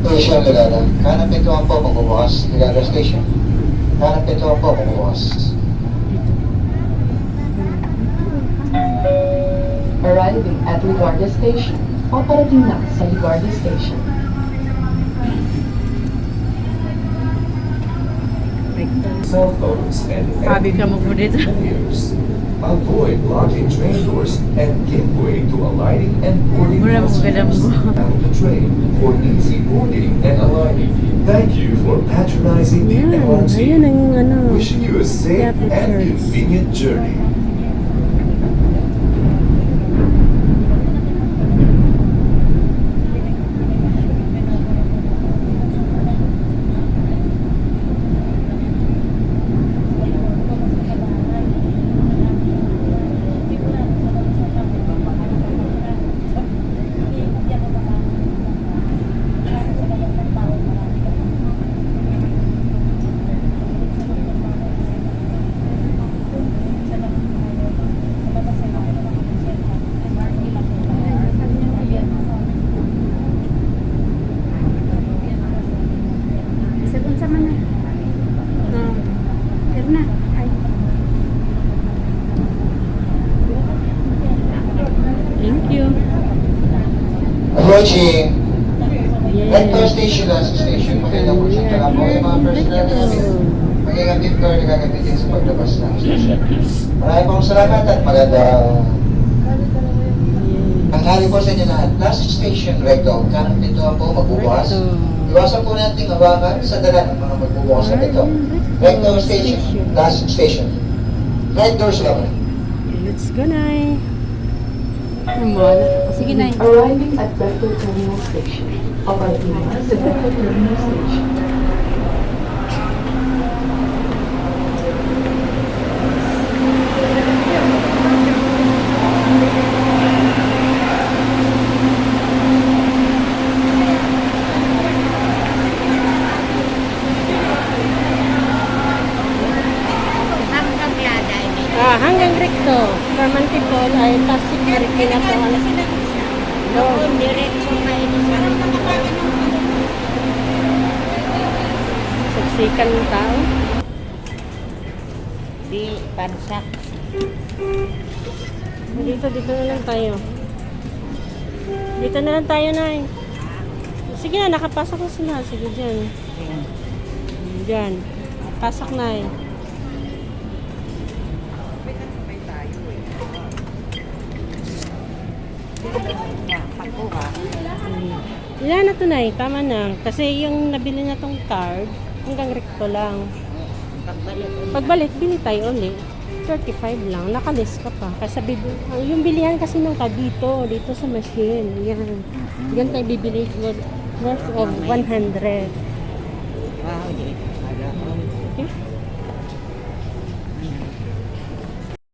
Station Lagada. Kanan pintuan po magbubukas. Lagada Station. Kanan pintuan po magbubukas. Arriving at Ligarda Station. Paparating na sa Ligarda Station. Cell phones and Sabi ka mo po dito. ears. Avoid blocking train doors and give way to alighting and boarding Mura mo gadam passengers mo. out of the train for easy boarding and alighting. Thank you for patronizing the LRT. Ayun ang ano. Wishing you a safe and Adventures. convenient journey. Thank you. Approaching Recto Yes. Station, last station. Maganda po siya. Kaya po yung mga personal na namin. Magiging gift card na gagamitin sa paglabas ng station. Maraming pong salamat at magandang tanghali po sa inyo lahat. Last station, Recto. Kanan pintuan po magbubukas. Iwasan po natin hawakan sa dala ng mga magbubukas sa pinto. Recto Station, last station. Right doors lang. Let's go, Nay. Sige, Nay. Arriving at Recto Terminal Station. Paparating na sa Recto Terminal Station. Hanggang Recto. Permantipol ay Adventures.Marikina-Pasig. Diretso kayo sa Saksikan ng tao. di pansak. Dito na lang tayo. Dito na lang tayo, Nay. Sige na, nakapasok na sila. Sige, dyan. Dyan. Pasok, Nay. Pagkuha. Ilan na to, Nay? Tama na. Kasi yung nabili na tong card, hanggang Recto lang. Pagbalik. Pagbalik, bili tayo ulit. 35 lang. Nakalis ka pa. Kasi yung bilihan kasi ng dito sa machine. Yan. Yan tayo bibili worth of 100. Wow, di.